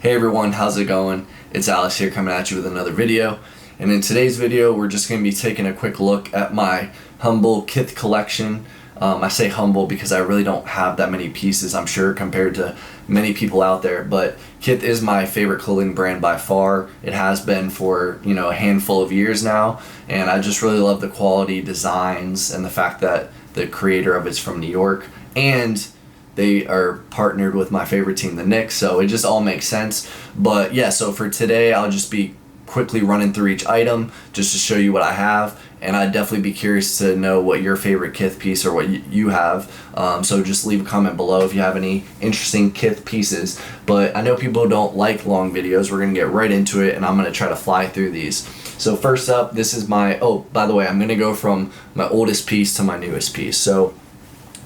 Hey everyone, how's it going? It's Alex here coming at you with another video. And in today's video, we're just going to be taking a quick look at my humble Kith collection. I say humble because I really don't have that many pieces, I'm sure, compared to many people out there. But Kith is my favorite clothing brand by far. It has been for, a handful of years now. And I just really love the quality, designs, and the fact that the creator of it's from New York. And they are partnered with my favorite team, the Knicks, so it just all makes sense. But yeah, so for today, I'll just be quickly running through each item just to show you what I have, and I'd definitely be curious to know what your favorite Kith piece or what you have. So just leave a comment below if you have any interesting Kith pieces. But I know people don't like long videos. We're gonna get right into it, and I'm gonna try to fly through these. So first up, this is my, oh, by the way, I'm gonna go from my oldest piece to my newest piece. So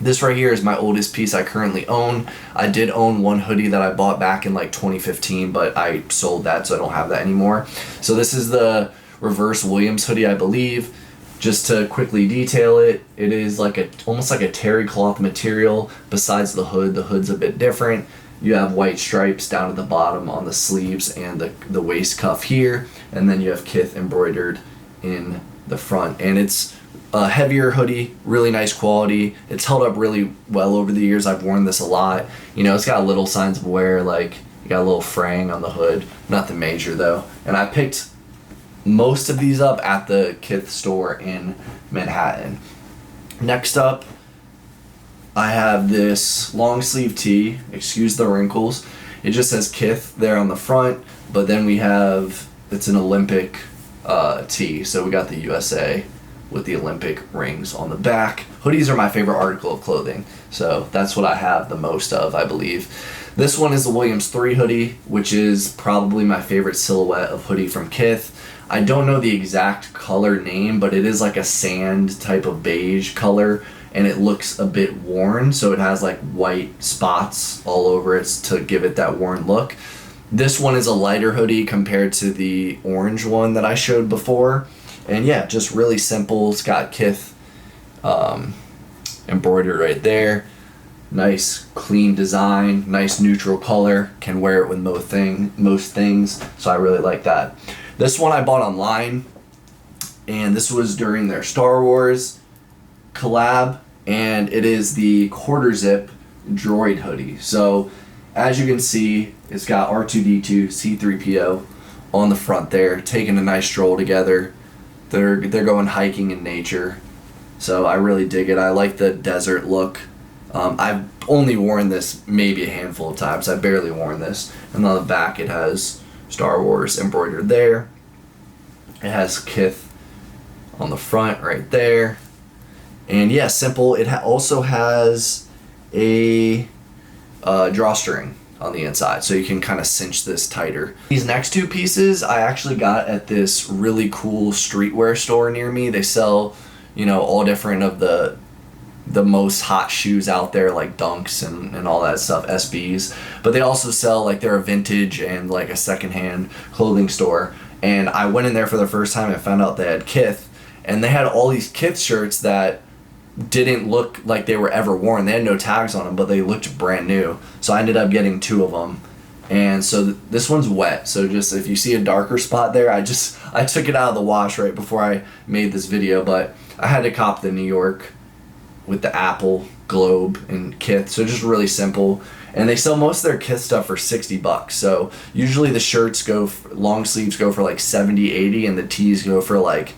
this right here is my oldest piece I currently own. I did own one hoodie that I bought back in like 2015, but I sold that, so I don't have that anymore. So this is the reverse Williams hoodie, I believe. Just to quickly detail it, it is like almost like a terry cloth material. Besides the hood's a bit different. You have white stripes down at the bottom on the sleeves and the waist cuff here, and then you have Kith embroidered in the front. And it's a heavier hoodie, really nice quality. It's held up really well over the years. I've worn this a lot. It's got little signs of wear, like you got a little fraying on the hood. Nothing major though. And I picked most of these up at the Kith store in Manhattan. Next up, I have this long sleeve tee. Excuse the wrinkles. It just says Kith there on the front, but then we have, it's an Olympic tee. So we got the USA with the Olympic rings on the back. Hoodies are my favorite article of clothing, so that's what I have the most of, I believe. This one is the Williams 3 hoodie, which is probably my favorite silhouette of hoodie from Kith. I don't know the exact color name, but it is like a sand type of beige color, and it looks a bit worn, so it has like white spots all over it to give it that worn look. This one is a lighter hoodie compared to the orange one that I showed before. And yeah, just really simple. It's got Kith embroidered right there. Nice clean design, nice neutral color. Can wear it with most things, so I really like that. This one I bought online, and this was during their Star Wars collab, and it is the quarter zip droid hoodie. So as you can see, it's got R2-D2, C-3PO on the front there, taking a nice stroll together. They're going hiking in nature, so I really dig it. I like the desert look. I've only worn this maybe a handful of times. I've barely worn this. And on the back it has Star Wars embroidered there. It has Kith on the front right there. And yeah, simple. It also has a drawstring on the inside, so you can kind of cinch this tighter. These next two pieces I actually got at this really cool streetwear store near me. They sell, all different of the most hot shoes out there, like Dunks and all that stuff, SBs. But they also sell, like, they're a vintage and like a secondhand clothing store. And I went in there for the first time and found out they had Kith, and they had all these Kith shirts that didn't look like they were ever worn. They had no tags on them, but they looked brand new. So I ended up getting two of them. And so this one's wet. So just if you see a darker spot there, I took it out of the wash right before I made this video, but I had to cop the New York with the apple, globe, and Kith. So just really simple. And they sell most of their Kith stuff for $60. So usually the shirts long sleeves go for like 70, 80, and the tees go for like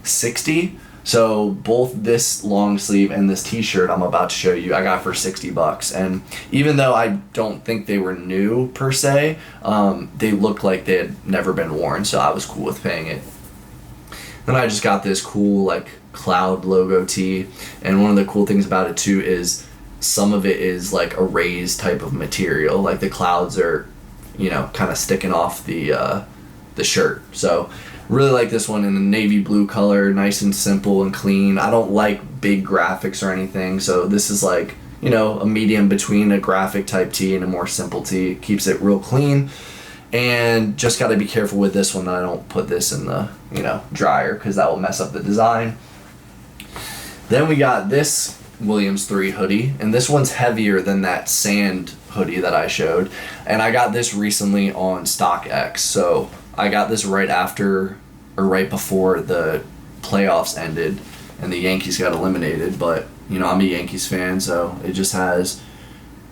60. So both this long sleeve and this t-shirt I'm about to show you I got for $60. And even though I don't think they were new per se, they looked like they had never been worn, so I was cool with paying it. Then I just got this cool like cloud logo tee, and one of the cool things about it too is some of it is like a raised type of material, like the clouds are kind of sticking off the shirt. So really like this one in the navy blue color, nice and simple and clean. I don't like big graphics or anything, so this is like, a medium between a graphic type tee and a more simple tee. Keeps it real clean. And just got to be careful with this one that I don't put this in the, dryer, because that will mess up the design. Then we got this Williams 3 hoodie, and this one's heavier than that sand hoodie that I showed. And I got this recently on StockX. So I got this right after, or right before the playoffs ended and the Yankees got eliminated. But, you know, I'm a Yankees fan, so it just has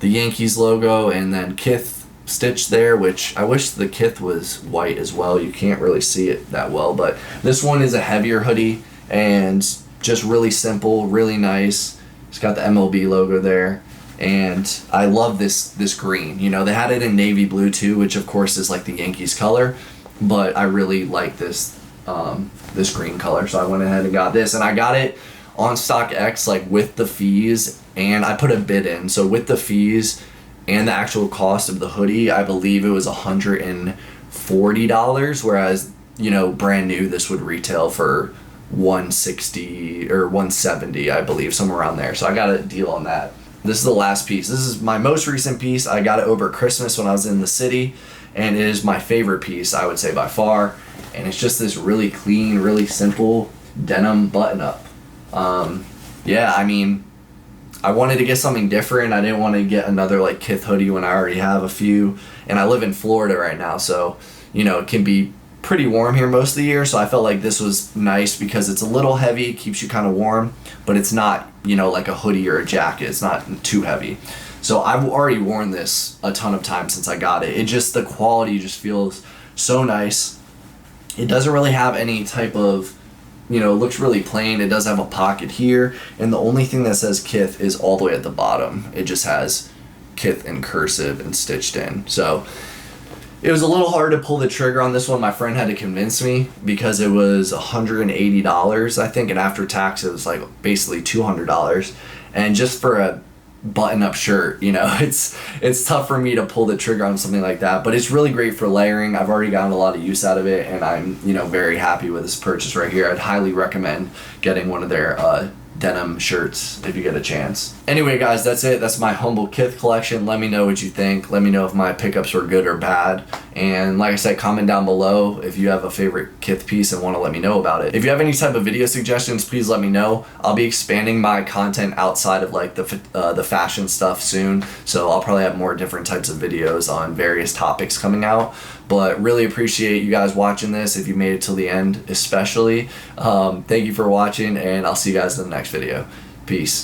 the Yankees logo and then Kith stitched there, which I wish the Kith was white as well. You can't really see it that well, but this one is a heavier hoodie and just really simple, really nice. It's got the MLB logo there, and I love this green. You know, they had it in navy blue too, which of course is like the Yankees color, but I really like this this green color, so I went ahead and got this, and I got it on StockX like with the fees, and I put a bid in. So with the fees and the actual cost of the hoodie, I believe it was $140, whereas, you know, brand new this would retail for $160 or $170, I believe, somewhere around there. So I got a deal on that. This is the last piece. This is my most recent piece. I got it over Christmas when I was in the city, and it is my favorite piece, I would say, by far. And it's just this really clean, really simple denim button-up. Yeah, I mean, I wanted to get something different. I didn't want to get another like Kith hoodie when I already have a few. And I live in Florida right now, so, you know, it can be pretty warm here most of the year. So I felt like this was nice because it's a little heavy, keeps you kind of warm, but it's not, you know, like a hoodie or a jacket. It's not too heavy. So I've already worn this a ton of times since I got it. It just, the quality just feels so nice. It doesn't really have any type of, you know, it looks really plain. It does have a pocket here, and the only thing that says Kith is all the way at the bottom. It just has Kith in cursive and stitched in. So it was a little hard to pull the trigger on this one. My friend had to convince me because it was $180, I think, and after tax it was like basically $200. And just for a button-up shirt, you know, it's tough for me to pull the trigger on something like that, but it's really great for layering. I've already gotten a lot of use out of it, and I'm, you know, very happy with this purchase right here. I'd highly recommend getting one of their denim shirts if you get a chance. Anyway, guys, that's it. That's my humble Kith collection. Let me know what you think. Let me know if my pickups were good or bad. And like I said, comment down below if you have a favorite Kith piece and want to let me know about it. If you have any type of video suggestions, please let me know. I'll be expanding my content outside of like the fashion stuff soon, so I'll probably have more different types of videos on various topics coming out. But really appreciate you guys watching this. If you made it till the end, especially, thank you for watching, and I'll see you guys in the next video. Peace.